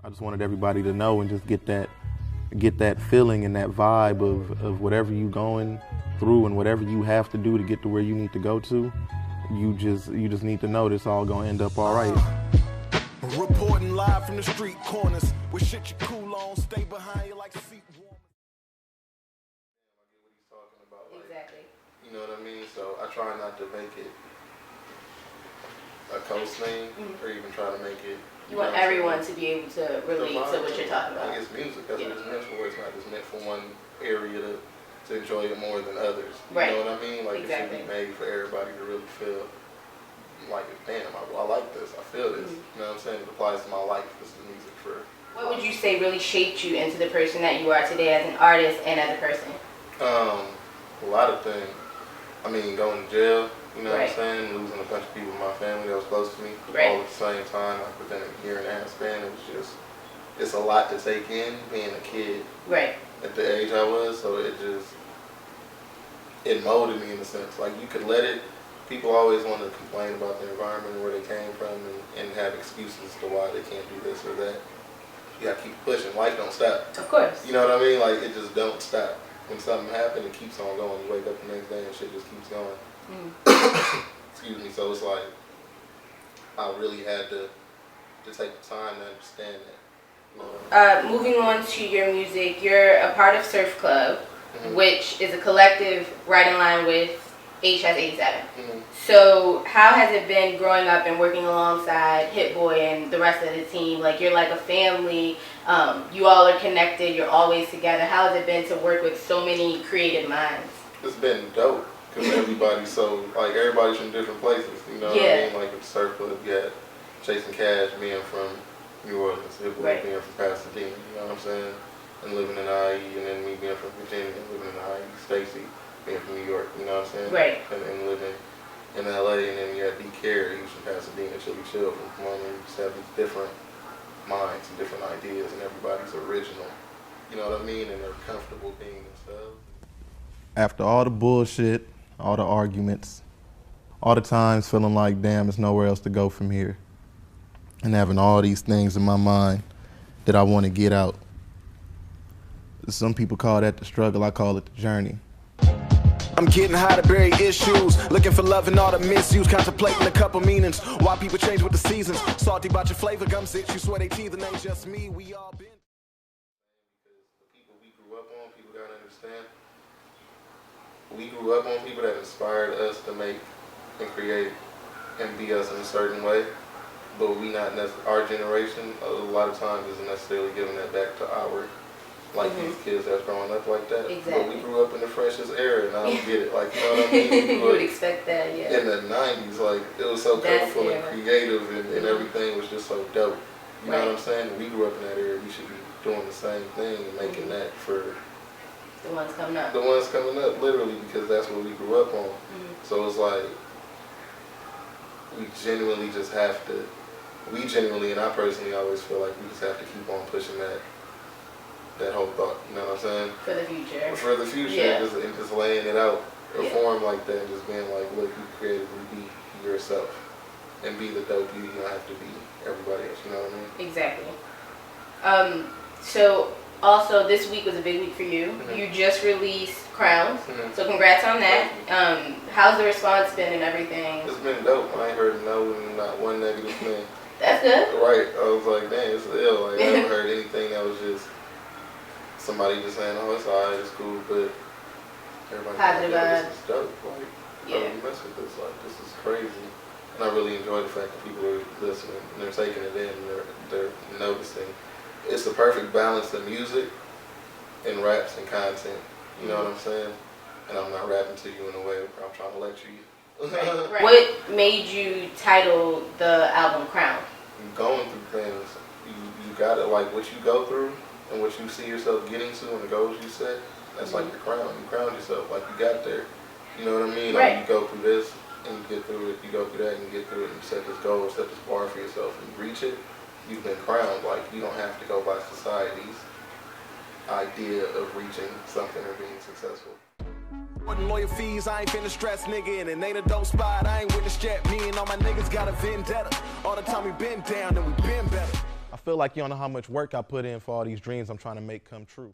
I just wanted everybody to know and just get that feeling and that vibe of whatever you going through and whatever you have to do to get to where you need to go to. You just need to know this all gonna end up all right. Reporting live from the street corners with shit you cool on, stay behind you like a seat warmer. I get what he's talking about. Like, exactly. You know what I mean? So I try not to make it a coast thing or even try to make it. You want everyone to be able to relate to what you're talking about. Like it's music. That's what it's meant for. It's not just meant for one area to enjoy it more than others. You know what I mean? Like it should be made for everybody to really feel like, damn, I like this. I feel this. You know what I'm saying? It applies to my life. This is music for. What would you say really shaped you into the person that you are today as an artist and as a person? A lot of things. I mean, going to jail. You know what I'm saying? Losing a bunch of people in my family that was close to me all at the same time. Like within a year and a half span, it was just, it's a lot to take in being a kid. At the age I was, so it molded me in a sense. Like you could let it, people always want to complain about the environment and where they came from and have excuses to why they can't do this or that. You gotta keep pushing. Life don't stop. Of course. You know what I mean? Like it just don't stop. When something happens, it keeps on going. You wake up the next day and shit just keeps going. Excuse me. So it's like I really had to take the time to understand that. You know? Moving on to your music, you're a part of Surf Club, which is a collective right in line with H has 87. So how has it been growing up and working alongside Hit Boy and the rest of the team? Like you're like a family. You all are connected. You're always together. How has it been to work with so many creative minds? It's been dope. Because everybody's everybody's from different places, you know what I mean? Like at the Surf Club, you had Chasing Cash being from New Orleans, Hip Boy being from Pasadena, you know what I'm saying? And living in IE, and then me being from Virginia, living in IE, Stacy being from New York, you know what I'm saying? And living in LA, and then you had D. Carey, who's from Pasadena, Chili Chill from Pomona. You just have these different minds and different ideas, and everybody's original, you know what I mean? And they're comfortable being themselves. After all the bullshit, all the arguments, all the times feeling like, damn, there's nowhere else to go from here. And having all these things in my mind that I want to get out. Some people call that the struggle, I call it the journey. I'm getting high to bury issues, looking for love and all the misuse, contemplating a couple meanings. Why people change with the seasons, salty about your flavor, gums itch, you swear they teeth and ain't just me, we all been. Because the people we grew up on, people gotta understand. We grew up on people that inspired us to make and create and be us in a certain way, but our generation a lot of times isn't necessarily giving that back to these kids that's growing up like that. But we grew up in the freshest era, and I don't get it. Like, you know what I mean? You would expect that, In the 90s, like, it was so colorful and creative, and everything was just so dope. You know what I'm saying? We grew up in that era. We should be doing the same thing and making that for the ones coming up. The ones coming up, literally, because that's what we grew up on. So it's like, we genuinely just have to, and I personally always feel like we just have to keep on pushing that whole thought, you know what I'm saying? For the future. For the future, and just laying it out, a form like that, and just being like, look, you creatively be yourself, and be the dope you don't have to be everybody else, you know what I mean? Exactly. So, also, this week was a big week for you. You just released Crowns, so congrats on that. How's the response been and everything? It's been dope. I ain't heard not one negative thing. That's good. Right. I was like, dang, it's ill. Like, I haven't heard anything that was just somebody just saying, oh, it's alright, it's cool, but everybody's positive like, this is dope. Like, how do you mess with this? Like, this is crazy. And I really enjoy the fact that people are listening and they're taking it in and they're noticing. It's the perfect balance of music and raps and content. You know what I'm saying? And I'm not rapping to you in a way where I'm trying to lecture you. Right. What made you title the album Crown? Going through things, you gotta, like, what you go through and what you see yourself getting to and the goals you set, that's like the crown. You crowned yourself, like you got there. You know what I mean? Like you go through this and you get through it, you go through that and you get through it, and you set this goal, set this bar for yourself, and you reach it, you've been crowned. Like, you don't have to go by society's idea of reaching something or being successful. Lawyer fees, I ain't finna stress, nigga, and it ain't a dope spot, I ain't witnessed yet. Me and all my niggas got a vendetta. All the time we been down and we been better. feel like you don't know how much work I put in for all these dreams I'm trying to make come true.